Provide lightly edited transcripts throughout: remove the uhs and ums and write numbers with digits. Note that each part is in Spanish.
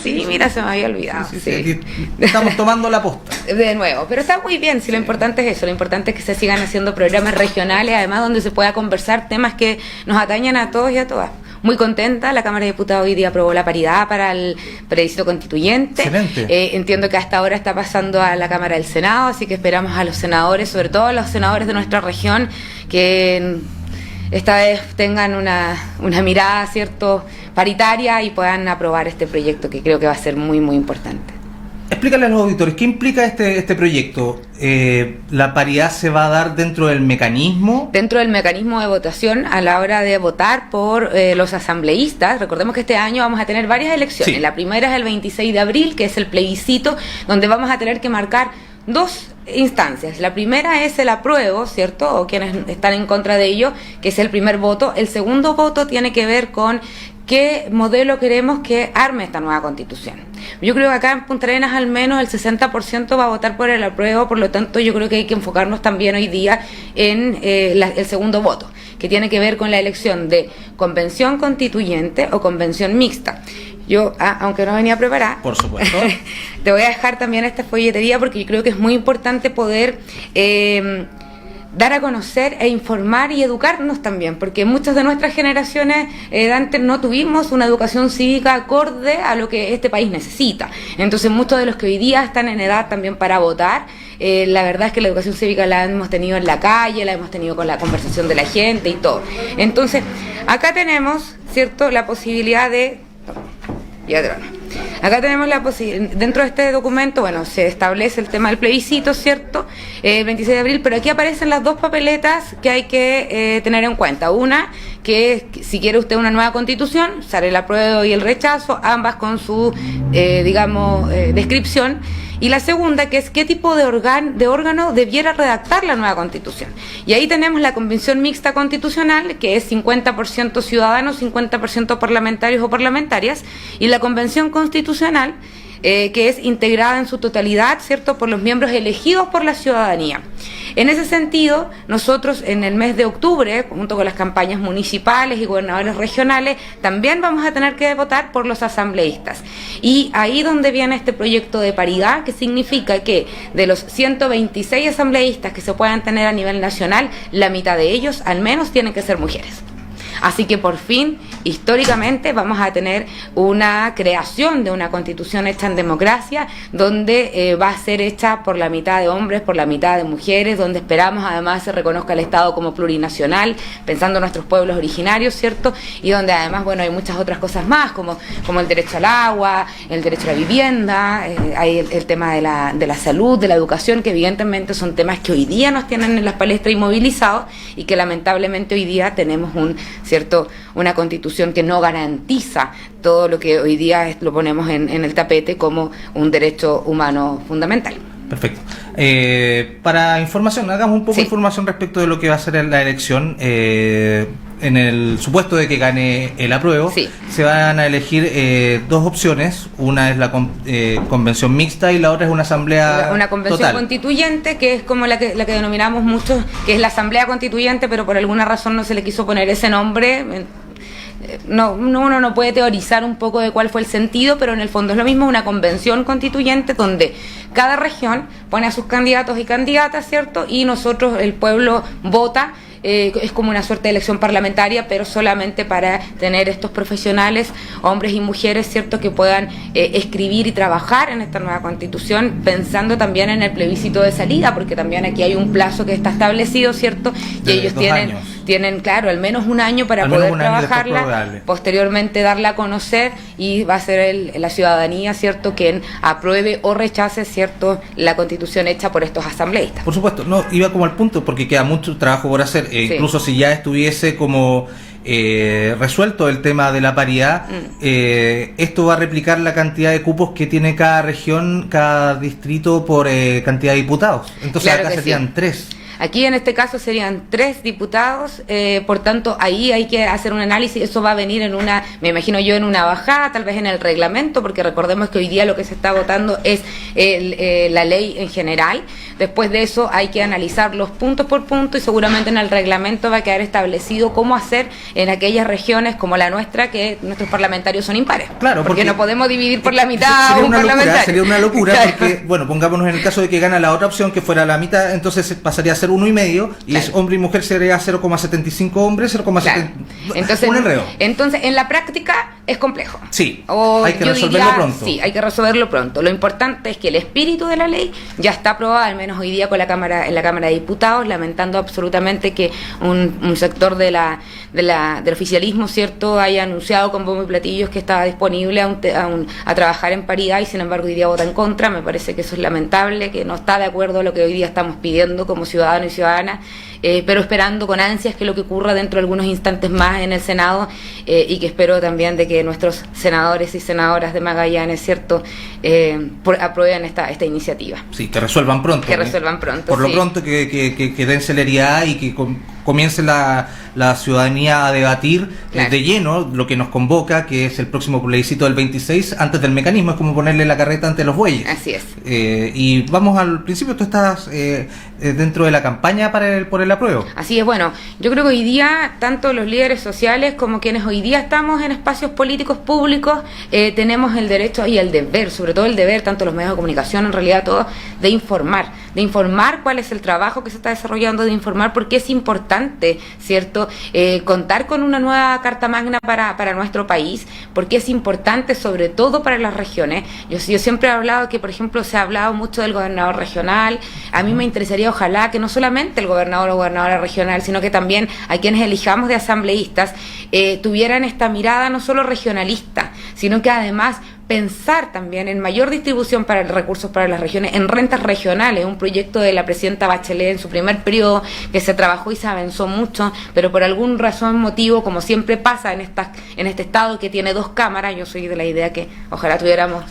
sí, mira, se me había olvidado. Sí. Estamos tomando la posta. De nuevo, pero está muy bien, si lo importante es eso, lo importante es que se sigan haciendo programas regionales, además donde se pueda conversar temas que nos atañen a todos y a todas. Muy contenta, la Cámara de Diputados hoy día aprobó la paridad para el plebiscito constituyente. Excelente. Entiendo que hasta ahora está pasando a la Cámara del Senado, así que esperamos a los senadores, sobre todo a los senadores de nuestra región, que esta vez tengan una mirada, ¿cierto?, paritaria y puedan aprobar este proyecto que creo que va a ser muy, muy importante. Explícale a los auditores, ¿qué implica este proyecto? ¿La paridad se va a dar dentro del mecanismo? Dentro del mecanismo de votación a la hora de votar por los asambleístas. Recordemos que este año vamos a tener varias elecciones. Sí. La primera es el 26 de abril, que es el plebiscito, donde vamos a tener que marcar dos instancias. La primera es el apruebo, ¿cierto? O quienes están en contra de ello, que es el primer voto. El segundo voto tiene que ver con qué modelo queremos que arme esta nueva constitución. Yo creo que acá en Punta Arenas al menos el 60% va a votar por el apruebo, por lo tanto yo creo que hay que enfocarnos también hoy día en el segundo voto, que tiene que ver con la elección de convención constituyente o convención mixta. Yo, aunque no venía preparada, por supuesto, te voy a dejar también esta folletería porque yo creo que es muy importante poder dar a conocer e informar y educarnos también, porque muchas de nuestras generaciones de antes no tuvimos una educación cívica acorde a lo que este país necesita. Entonces muchos de los que hoy día están en edad también para votar, la verdad es que la educación cívica la hemos tenido en la calle, la hemos tenido con la conversación de la gente y todo. Entonces acá tenemos, ¿cierto?, la posibilidad de... Acá tenemos la posibilidad, dentro de este documento, bueno, se establece el tema del plebiscito, ¿cierto? El 26 de abril, pero aquí aparecen las dos papeletas que hay que tener en cuenta. Una, que si quiere usted una nueva constitución, sale el apruebo y el rechazo, ambas con su, descripción. Y la segunda, que es qué tipo de órgano debiera redactar la nueva constitución. Y ahí tenemos la convención mixta constitucional, que es 50% ciudadanos, 50% parlamentarios o parlamentarias, y la convención constitucional, que es integrada en su totalidad, ¿cierto?, por los miembros elegidos por la ciudadanía. En ese sentido, nosotros en el mes de octubre, junto con las campañas municipales y gobernadores regionales, también vamos a tener que votar por los asambleístas. Y ahí donde viene este proyecto de paridad, que significa que de los 126 asambleístas que se puedan tener a nivel nacional, la mitad de ellos al menos tienen que ser mujeres. Así que por fin, históricamente, vamos a tener una creación de una constitución hecha en democracia, donde va a ser hecha por la mitad de hombres, por la mitad de mujeres, donde esperamos además se reconozca el Estado como plurinacional, pensando en nuestros pueblos originarios, ¿cierto? Y donde además, bueno, hay muchas otras cosas más, como el derecho al agua, el derecho a la vivienda, hay el tema de la salud, de la educación, que evidentemente son temas que hoy día nos tienen en las palestras inmovilizados y que lamentablemente hoy día tenemos una constitución que no garantiza todo lo que hoy día lo ponemos en el tapete como un derecho humano fundamental. Perfecto. Para información, hagamos un poco de información respecto de lo que va a ser la elección. En el supuesto de que gane el apruebo, se van a elegir dos opciones. Una es la convención mixta y la otra es una asamblea una convención total constituyente, que es como la que denominamos muchos, que es la asamblea constituyente, pero por alguna razón no se le quiso poner ese nombre. Uno no puede teorizar un poco de cuál fue el sentido, pero en el fondo es lo mismo, una convención constituyente donde cada región pone a sus candidatos y candidatas, ¿cierto? Y nosotros, el pueblo, vota. Es como una suerte de elección parlamentaria, pero solamente para tener estos profesionales, hombres y mujeres, ¿cierto?, que puedan escribir y trabajar en esta nueva constitución, pensando también en el plebiscito de salida, porque también aquí hay un plazo que está establecido, ¿cierto?, y ellos tienen, claro, al menos un año para poder trabajarla, posteriormente darla a conocer, y va a ser la ciudadanía, ¿cierto?, quien apruebe o rechace, ¿cierto?, la constitución hecha por estos asambleístas. Por supuesto, no iba como al punto, porque queda mucho trabajo por hacer. Incluso si ya estuviese como resuelto el tema de la paridad, esto va a replicar la cantidad de cupos que tiene cada región, cada distrito por cantidad de diputados. Entonces claro, acá serían 3. Aquí en este caso serían 3 diputados, por tanto ahí hay que hacer un análisis, eso va a venir en una, me imagino yo, en una bajada, tal vez en el reglamento, porque recordemos que hoy día lo que se está votando es la ley en general. Después de eso hay que analizar los puntos por punto y seguramente en el reglamento va a quedar establecido cómo hacer en aquellas regiones como la nuestra, que nuestros parlamentarios son impares. Claro, porque no podemos dividir por la mitad un parlamentario. Sería una locura, claro. Porque, bueno, pongámonos en el caso de que gana la otra opción, que fuera la mitad, entonces pasaría a ser 1,5, y claro. Es hombre y mujer sería 0,75 hombres, 0,70. Claro. Entonces, un enredo. Entonces, en la práctica es complejo. Sí, hay que resolverlo pronto. Sí, hay que resolverlo pronto. Lo importante es que el espíritu de la ley ya está aprobado, al menos hoy día con la Cámara, en la Cámara de Diputados, lamentando absolutamente que un sector del oficialismo, ¿cierto?, haya anunciado con bombo y platillos que estaba disponible a trabajar en paridad y sin embargo hoy día vota en contra. Me parece que eso es lamentable, que no está de acuerdo a lo que hoy día estamos pidiendo como ciudadanos y ciudadanas, pero esperando con ansias que lo que ocurra dentro de algunos instantes más en el Senado, y que espero también de que nuestros senadores y senadoras de Magallanes, ¿cierto?, aprueben esta iniciativa. Sí, que resuelvan pronto. Que resuelvan pronto. Por lo pronto que den celeridad y que comience la ciudadanía a debatir claro. De lleno lo que nos convoca, que es el próximo plebiscito del 26, antes del mecanismo. Es como ponerle la carreta ante los bueyes. Así es. Y vamos al principio, tú estás dentro de la campaña por el apruebo. Así es, bueno, yo creo que hoy día tanto los líderes sociales como quienes hoy día estamos en espacios políticos públicos tenemos el derecho y el deber, sobre todo el deber, tanto los medios de comunicación, en realidad todos, de informar cuál es el trabajo que se está desarrollando, de informar por qué es importante, ¿cierto?, contar con una nueva Carta Magna para nuestro país, porque es importante sobre todo para las regiones. Yo siempre he hablado que, por ejemplo, se ha hablado mucho del gobernador regional. A mí me interesaría, ojalá, que no solamente el gobernador o gobernadora regional, sino que también a quienes elijamos de asambleístas tuvieran esta mirada no solo regionalista, sino que además pensar también en mayor distribución para recursos para las regiones, en rentas regionales, un proyecto de la presidenta Bachelet en su primer periodo que se trabajó y se avanzó mucho, pero por algún razón, motivo, como siempre pasa en este estado que tiene 2 cámaras, yo soy de la idea que ojalá tuviéramos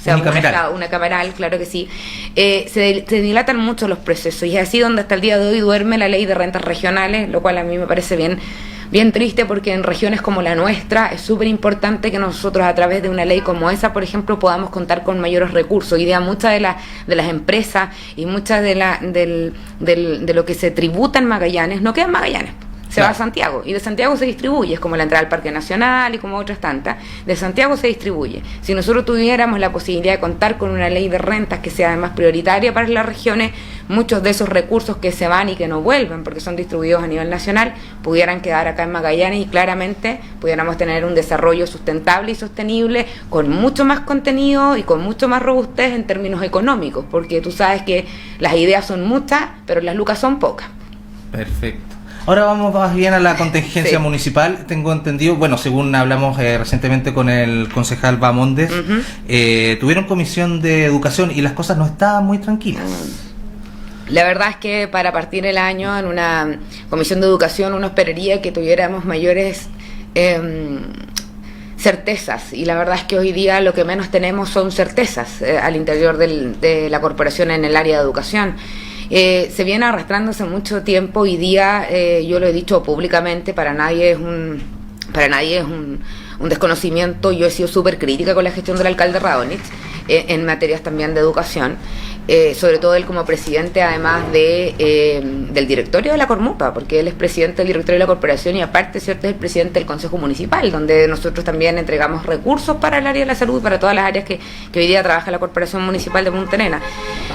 una cameral, claro que sí, se dilatan mucho los procesos y es así donde hasta el día de hoy duerme la ley de rentas regionales, lo cual a mí me parece bien triste, porque en regiones como la nuestra es súper importante que nosotros a través de una ley como esa, por ejemplo, podamos contar con mayores recursos. Hoy día muchas de las empresas y muchas de lo que se tributa en Magallanes no queda en Magallanes. Se va a Santiago y de Santiago se distribuye, es como la entrada al Parque Nacional y como otras tantas, de Santiago se distribuye. Si nosotros tuviéramos la posibilidad de contar con una ley de rentas que sea además prioritaria para las regiones, muchos de esos recursos que se van y que no vuelven porque son distribuidos a nivel nacional, pudieran quedar acá en Magallanes y claramente pudiéramos tener un desarrollo sustentable y sostenible con mucho más contenido y con mucho más robustez en términos económicos, porque tú sabes que las ideas son muchas, pero las lucas son pocas. Perfecto. Ahora vamos más bien a la contingencia sí. municipal. Tengo entendido, bueno, según hablamos recientemente con el concejal Bamondes, tuvieron comisión de educación y las cosas no estaban muy tranquilas. La verdad es que para partir el año en una comisión de educación uno esperaría que tuviéramos mayores certezas, y la verdad es que hoy día lo que menos tenemos son certezas al interior de la corporación en el área de educación. Se viene arrastrándose mucho tiempo. Hoy día, yo lo he dicho públicamente, para nadie es un desconocimiento. Yo he sido súper crítica con la gestión del alcalde Radonich en materias también de educación, sobre todo él como presidente, además del directorio de la Cormupa, porque él es presidente del directorio de la corporación y aparte, ¿cierto?, es el presidente del Consejo Municipal, donde nosotros también entregamos recursos para el área de la salud, para todas las áreas que hoy día trabaja la Corporación Municipal de Punta Arenas.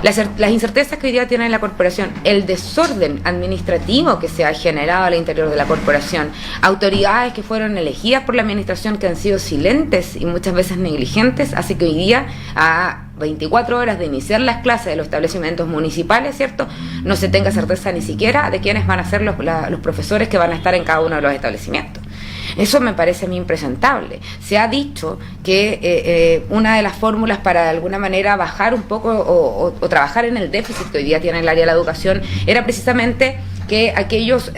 Las incertezas que hoy día tiene la corporación, el desorden administrativo que se ha generado al interior de la corporación, autoridades que fueron elegidas por la administración que han sido silentes y muchas veces negligentes, hace que hoy día, a 24 horas de iniciar las clases de los establecimientos municipales, ¿cierto?, no se tenga certeza ni siquiera de quiénes van a ser los profesores que van a estar en cada uno de los establecimientos. Eso me parece a mí impresentable. Se ha dicho que una de las fórmulas para de alguna manera bajar un poco o trabajar en el déficit que hoy día tiene el área de la educación era precisamente que aquellos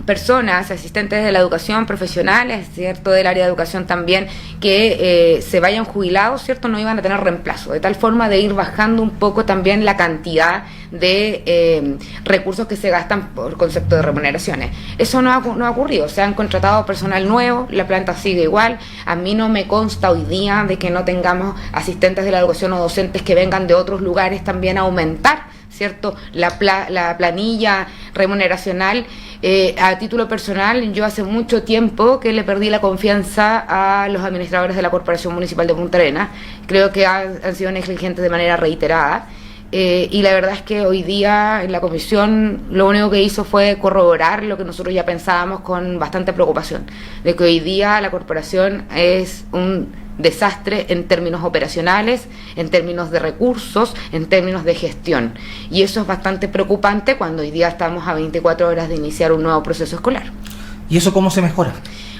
personas, asistentes de la educación, profesionales, ¿cierto?, del área de educación también, que se vayan jubilados, ¿cierto?, no iban a tener reemplazo, de tal forma de ir bajando un poco también la cantidad de recursos que se gastan por concepto de remuneraciones. Eso no ha ocurrido, se han contratado personal nuevo, la planta sigue igual. A mí no me consta hoy día de que no tengamos asistentes de la educación o docentes que vengan de otros lugares también a aumentar, ¿cierto?, la planilla remuneracional. A título personal, yo hace mucho tiempo que le perdí la confianza a los administradores de la Corporación Municipal de Punta Arenas. Creo que han sido negligentes de manera reiterada. Y la verdad es que hoy día en la comisión lo único que hizo fue corroborar lo que nosotros ya pensábamos con bastante preocupación, de que hoy día la corporación es un desastre en términos operacionales, en términos de recursos, en términos de gestión. Y eso es bastante preocupante cuando hoy día estamos a 24 horas de iniciar un nuevo proceso escolar. ¿Y eso cómo se mejora?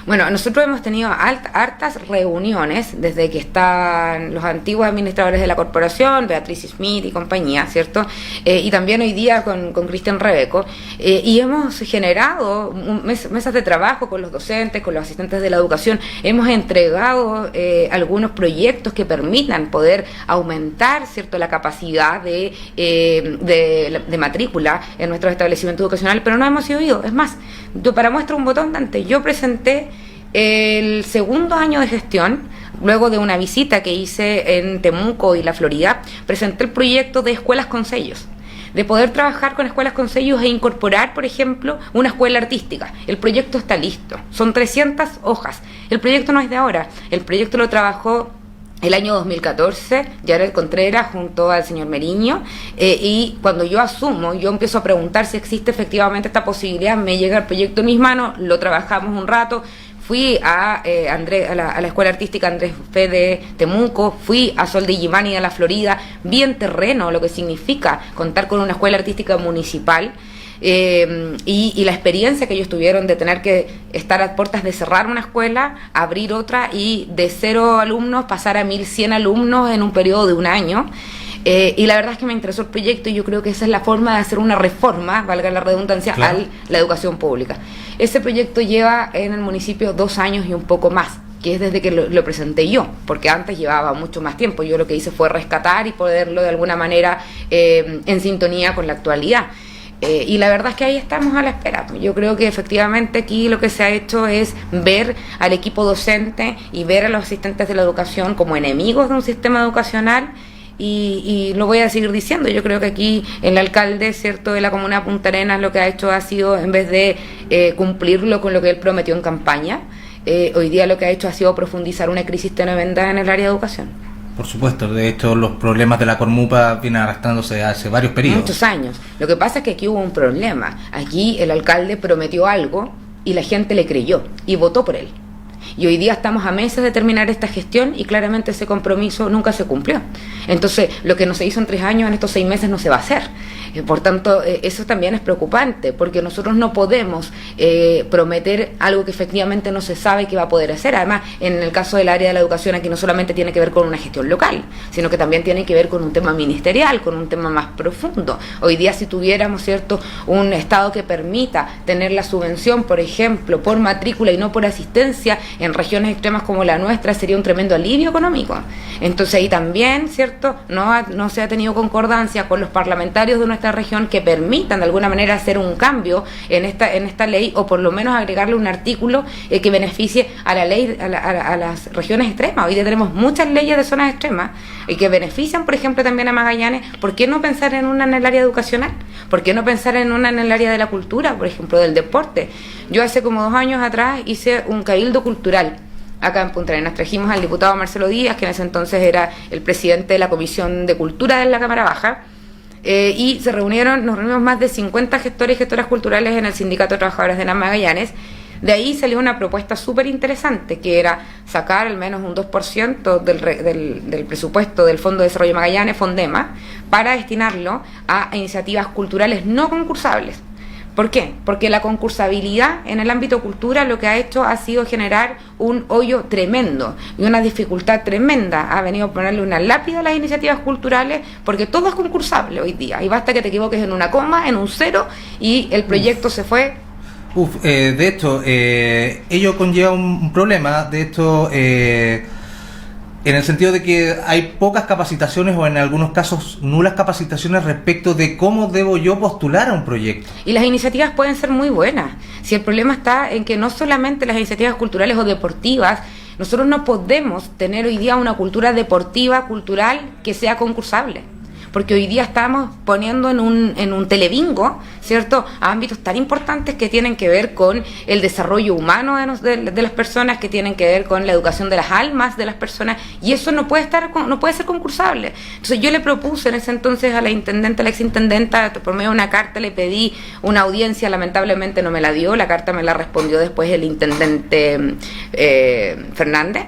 Bueno, nosotros hemos tenido hartas reuniones desde que están los antiguos administradores de la corporación, Beatriz Smith y compañía, ¿cierto? Y también hoy día con Cristian Rebeco, y hemos generado mesas de trabajo con los docentes, con los asistentes de la educación. Hemos entregado algunos proyectos que permitan poder aumentar, ¿cierto?, la capacidad de matrícula en nuestros establecimientos educacionales, pero no hemos sido oídos. Es más, para muestra un botón, Dante, yo presenté el segundo año de gestión, luego de una visita que hice en Temuco y la Florida, presenté el proyecto de escuelas con sellos, de poder trabajar con escuelas con sellos e incorporar, por ejemplo, una escuela artística. El proyecto está listo, son 300 hojas. El proyecto no es de ahora, el proyecto lo trabajó el año 2014, Yared Contreras junto al señor Meriño, y cuando yo asumo, yo empiezo a preguntar si existe efectivamente esta posibilidad, me llega el proyecto en mis manos, lo trabajamos un rato. Fui a la Escuela Artística Andrés Fe de Temuco, fui a Sol de Illimani de la Florida, vi en terreno lo que significa contar con una escuela artística municipal, y la experiencia que ellos tuvieron de tener que estar a puertas de cerrar una escuela, abrir otra y de 0 alumnos pasar a 1.100 alumnos en un periodo de un año. Y la verdad es que me interesó el proyecto y yo creo que esa es la forma de hacer una reforma, valga la redundancia, claro, a la educación pública. Ese proyecto lleva en el municipio 2 años y un poco más, que es desde que lo presenté yo, porque antes llevaba mucho más tiempo. Yo lo que hice fue rescatar y poderlo de alguna manera en sintonía con la actualidad. Y la verdad es que ahí estamos a la espera. Yo creo que efectivamente aquí lo que se ha hecho es ver al equipo docente y ver a los asistentes de la educación como enemigos de un sistema educacional. Y lo voy a seguir diciendo, yo creo que aquí el alcalde, ¿cierto?, de la comuna de Punta Arenas lo que ha hecho ha sido, en vez de cumplirlo con lo que él prometió en campaña, hoy día lo que ha hecho ha sido profundizar una crisis tremenda en el área de educación. Por supuesto, de hecho los problemas de la Cormupa vienen arrastrándose hace varios periodos. Muchos años. Lo que pasa es que aquí hubo un problema. Aquí el alcalde prometió algo y la gente le creyó y votó por él. Y hoy día estamos a meses de terminar esta gestión y claramente ese compromiso nunca se cumplió. Entonces, lo que no se hizo en 3 años, en estos 6 meses no se va a hacer. Por tanto, eso también es preocupante, porque nosotros no podemos prometer algo que efectivamente no se sabe que va a poder hacer. Además, en el caso del área de la educación, aquí no solamente tiene que ver con una gestión local, sino que también tiene que ver con un tema ministerial, con un tema más profundo. Hoy día, si tuviéramos, ¿cierto?, un Estado que permita tener la subvención, por ejemplo, por matrícula y no por asistencia, en regiones extremas como la nuestra, sería un tremendo alivio económico. Entonces ahí también, ¿cierto?, no se ha tenido concordancia con los parlamentarios de nuestra región que permitan de alguna manera hacer un cambio en esta ley, o por lo menos agregarle un artículo que beneficie a la ley, a las regiones extremas. Hoy día tenemos muchas leyes de zonas extremas y que benefician, por ejemplo, también a Magallanes. ¿Por qué no pensar en una en el área educacional? ¿Por qué no pensar en una en el área de la cultura, por ejemplo, del deporte? Yo hace como 2 años atrás hice un cabildo cultural acá en Punta Arenas. Trajimos al diputado Marcelo Díaz, que en ese entonces era el presidente de la Comisión de Cultura de la Cámara Baja, y nos reunimos más de 50 gestores y gestoras culturales en el Sindicato de Trabajadores de Magallanes. De ahí salió una propuesta súper interesante, que era sacar al menos un 2% del presupuesto del Fondo de Desarrollo Magallanes, Fondema, para destinarlo a iniciativas culturales no concursables, ¿Por qué? Porque la concursabilidad en el ámbito cultura lo que ha hecho ha sido generar un hoyo tremendo y una dificultad tremenda. Ha venido a ponerle una lápida a las iniciativas culturales porque todo es concursable hoy día. Y basta que te equivoques en una coma, en un cero y el proyecto se fue. De hecho, ello conlleva un problema. De hecho, en el sentido de que hay pocas capacitaciones o en algunos casos nulas capacitaciones respecto de cómo debo yo postular a un proyecto. Y las iniciativas pueden ser muy buenas. Si el problema está en que no solamente las iniciativas culturales o deportivas, nosotros no podemos tener hoy día una cultura deportiva, cultural, que sea concursable. Porque hoy día estamos poniendo en un telebingo, ¿cierto?, a ámbitos tan importantes que tienen que ver con el desarrollo humano de las personas, que tienen que ver con la educación de las almas de las personas, y eso no puede ser concursable. Entonces yo le propuse en ese entonces a la exintendenta, por medio de una carta le pedí una audiencia, lamentablemente no me la dio, la carta me la respondió después el intendente Fernández.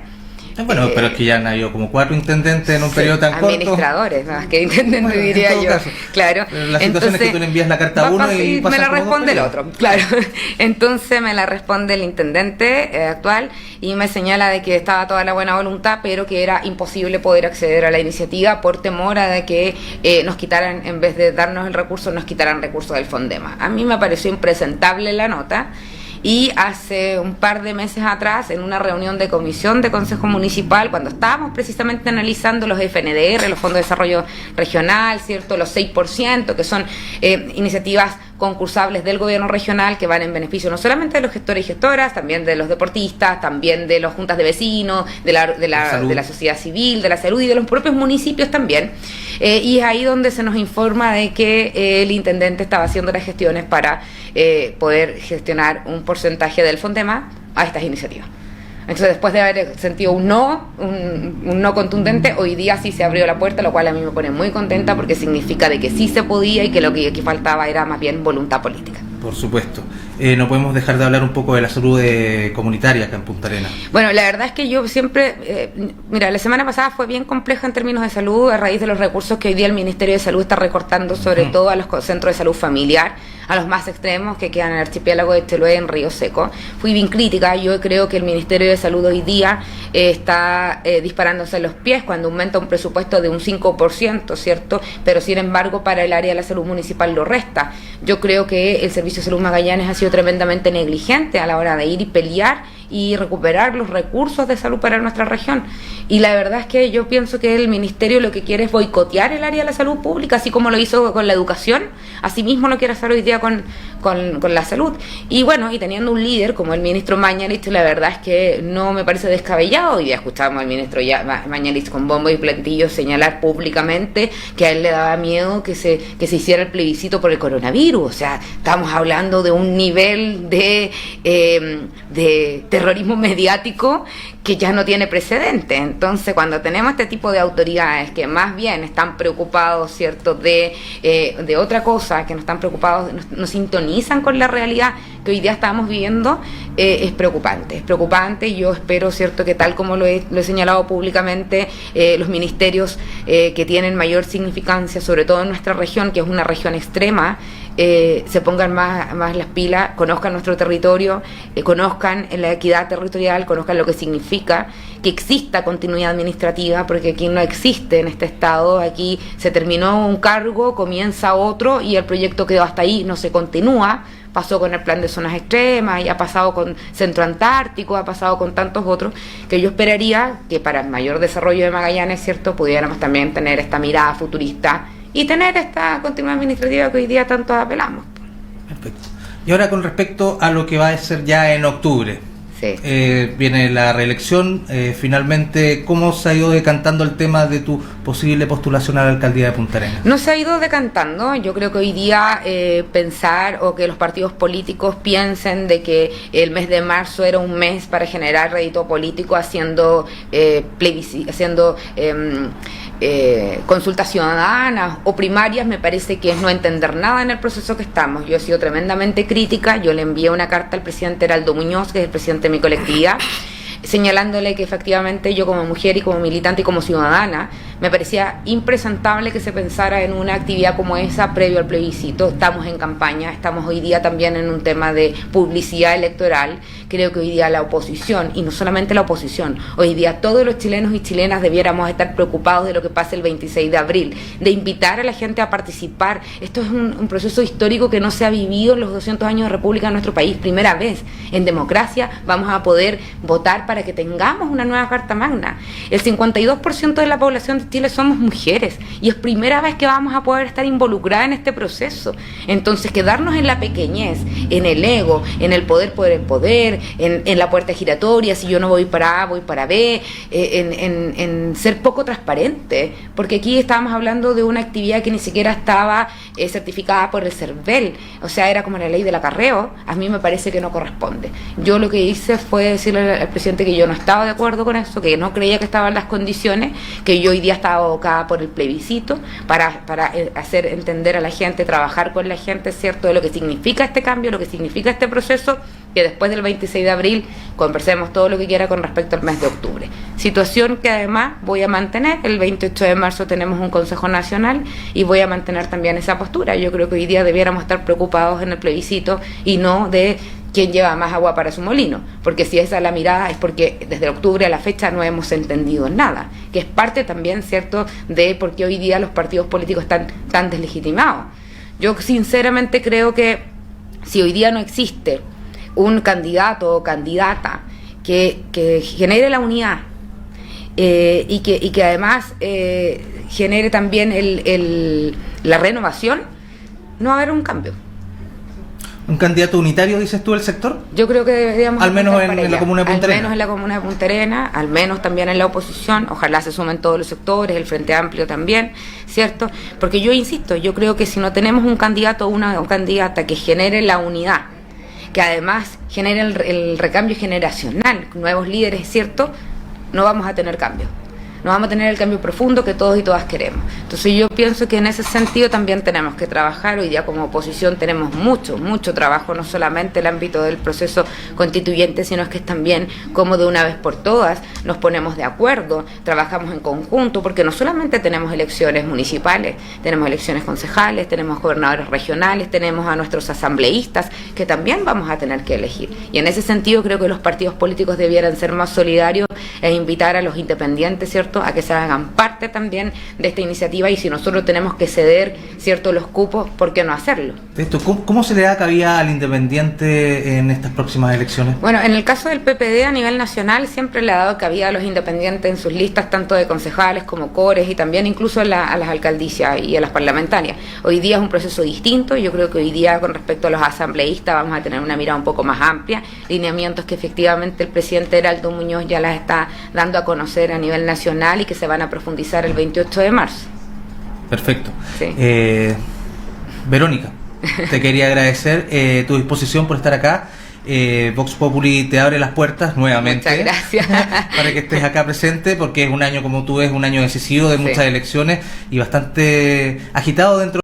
Bueno, pero es que ya han habido como 4 intendentes en un periodo tan corto. Administradores, más que intendentes, diría yo. Caso. Claro. Pero la situación es que tú le envías la carta a uno y me la responde el otro. Claro. Entonces me la responde el intendente actual y me señala de que estaba toda la buena voluntad, pero que era imposible poder acceder a la iniciativa por temor a de que nos quitaran, en vez de darnos el recurso, nos quitaran recursos del Fondema. A mí me pareció impresentable la nota. Y hace un par de meses atrás, en una reunión de comisión de Consejo Municipal, cuando estábamos precisamente analizando los FNDR, los Fondos de Desarrollo Regional, ¿cierto?, los 6%, que son iniciativas concursables del gobierno regional que van en beneficio no solamente de los gestores y gestoras, también de los deportistas, también de las juntas de vecinos, de la sociedad civil, de la salud y de los propios municipios también. Y es ahí donde se nos informa de que el intendente estaba haciendo las gestiones para poder gestionar un porcentaje del Fondema a estas iniciativas. Entonces, después de haber sentido un no contundente, hoy día sí se abrió la puerta, lo cual a mí me pone muy contenta porque significa de que sí se podía y que lo que faltaba era más bien voluntad política. Por supuesto. No podemos dejar de hablar un poco de la salud comunitaria acá en Punta Arenas. Bueno, la verdad es que yo siempre... mira, la semana pasada fue bien compleja en términos de salud a raíz de los recursos que hoy día el Ministerio de Salud está recortando, sobre todo a los centros de salud familiar, a los más extremos que quedan en el archipiélago de Chiloé, en Río Seco. Fui bien crítica, yo creo que el Ministerio de Salud hoy día está disparándose en los pies cuando aumenta un presupuesto de un 5%, ¿cierto? Pero sin embargo para el área de la salud municipal lo resta. Yo creo que el Servicio de Salud Magallanes ha sido tremendamente negligente a la hora de ir y pelear y recuperar los recursos de salud para nuestra región. Y la verdad es que yo pienso que el Ministerio lo que quiere es boicotear el área de la salud pública, así como lo hizo con la educación, así mismo lo quiere hacer hoy día con la salud. Y bueno, y teniendo un líder como el ministro Mañalich, la verdad es que no me parece descabellado. Hoy día escuchábamos al ministro Mañalich con bombo y platillo señalar públicamente que a él le daba miedo que se hiciera el plebiscito por el coronavirus. O sea, estamos hablando de un nivel de terrorismo mediático que ya no tiene precedente. Entonces, cuando tenemos este tipo de autoridades que más bien están preocupados, ¿cierto?, de otra cosa, que no están preocupados, no sintonizan con la realidad que hoy día estamos viviendo, es preocupante. Es preocupante y yo espero, ¿cierto?, que tal como lo he señalado públicamente, los ministerios que tienen mayor significancia, sobre todo en nuestra región, que es una región extrema, se pongan más las pilas, conozcan nuestro territorio, conozcan la equidad territorial, conozcan lo que significa que exista continuidad administrativa, porque aquí no existe en este estado. Aquí se terminó un cargo, comienza otro y el proyecto quedó hasta ahí, no se continúa. Pasó con el plan de zonas extremas y ha pasado con Centro Antártico, ha pasado con tantos otros, que yo esperaría que para el mayor desarrollo de Magallanes, ¿cierto?, pudiéramos también tener esta mirada futurista y tener esta continuidad administrativa que hoy día tanto apelamos. Perfecto. Y ahora con respecto a lo que va a ser ya en octubre. Sí. Viene la reelección, finalmente, ¿cómo se ha ido decantando el tema de tu posible postulación a la alcaldía de Punta Arenas? No se ha ido decantando. Yo creo que hoy día pensar o que los partidos políticos piensen de que el mes de marzo era un mes para generar rédito político haciendo consultas ciudadanas o primarias, me parece que es no entender nada en el proceso que estamos. Yo he sido tremendamente crítica. Yo le envié una carta al presidente Heraldo Muñoz, que es el presidente de mi colectividad, señalándole que efectivamente yo como mujer y como militante y como ciudadana Me parecía impresentable que se pensara en una actividad como esa previo al plebiscito. Estamos en campaña, estamos hoy día también en un tema de publicidad electoral. Creo que hoy día la oposición, y no solamente la oposición, hoy día todos los chilenos y chilenas debiéramos estar preocupados de lo que pase el 26 de abril, de invitar a la gente a participar. Esto es un proceso histórico que no se ha vivido en los 200 años de república en nuestro país. Primera vez en democracia vamos a poder votar para que tengamos una nueva Carta Magna. El 52% de la población de Chile somos mujeres y es primera vez que vamos a poder estar involucradas en este proceso. Entonces, quedarnos en la pequeñez, en el ego, en el poder por el poder, en la puerta giratoria, si yo no voy para A, voy para B, en ser poco transparente, porque aquí estábamos hablando de una actividad que ni siquiera estaba certificada por el CERVEL, o sea, era como la ley del acarreo. A mí me parece que no corresponde. Yo lo que hice fue decirle al presidente que yo no estaba de acuerdo con eso, que no creía que estaban las condiciones, que yo hoy día estaba abocada por el plebiscito, para hacer entender a la gente, trabajar con la gente, ¿cierto?, de lo que significa este cambio, lo que significa este proceso, que después del 26 de abril conversemos todo lo que quiera con respecto al mes de octubre. Situación que además voy a mantener. El 28 de marzo tenemos un Consejo Nacional y voy a mantener también esa postura. Yo creo que hoy día debiéramos estar preocupados en el plebiscito y no de quién lleva más agua para su molino, porque si esa es la mirada es porque desde octubre a la fecha no hemos entendido nada, que es parte también, ¿cierto?, de por qué hoy día los partidos políticos están tan deslegitimados. Yo sinceramente creo que si hoy día no existe un candidato o candidata que genere la unidad y que además genere también la renovación, no va a haber un cambio. ¿Un candidato unitario, dices tú, del sector? Yo creo que deberíamos... Al menos en la comuna de Punta Arenas. Al menos en la comuna de Punta Arenas, al menos también en la oposición. Ojalá se sumen todos los sectores, el Frente Amplio también, ¿cierto? Porque yo insisto, yo creo que si no tenemos un candidato o una candidata que genere la unidad, que además genere el recambio generacional, nuevos líderes, ¿cierto?, no vamos a tener cambio. No vamos a tener el cambio profundo que todos y todas queremos. Entonces yo pienso que en ese sentido también tenemos que trabajar. Hoy día como oposición tenemos mucho trabajo, no solamente el ámbito del proceso constituyente, sino es que es también como de una vez por todas nos ponemos de acuerdo, trabajamos en conjunto, porque no solamente tenemos elecciones municipales, tenemos elecciones concejales, tenemos gobernadores regionales, tenemos a nuestros asambleístas, que también vamos a tener que elegir. Y en ese sentido creo que los partidos políticos debieran ser más solidarios e invitar a los independientes, ¿cierto?, a que se hagan parte también de esta iniciativa, y si nosotros tenemos que ceder, ¿cierto?, los cupos, ¿por qué no hacerlo? ¿Cómo se le da cabida al independiente en estas próximas elecciones? Bueno, en el caso del PPD a nivel nacional siempre le ha dado cabida a los independientes en sus listas, tanto de concejales como cores y también incluso a las alcaldicias y a las parlamentarias. Hoy día es un proceso distinto. Yo creo que hoy día con respecto a los asambleístas vamos a tener una mirada un poco más amplia, lineamientos que efectivamente el presidente Heraldo Muñoz ya las está dando a conocer a nivel nacional y que se van a profundizar el 28 de marzo. Perfecto. Sí. Verónica, te quería agradecer tu disposición por estar acá. Vox Populi te abre las puertas nuevamente. Muchas gracias. Para que estés acá presente, porque es un año, como tú ves, un año decisivo de muchas elecciones y bastante agitado dentro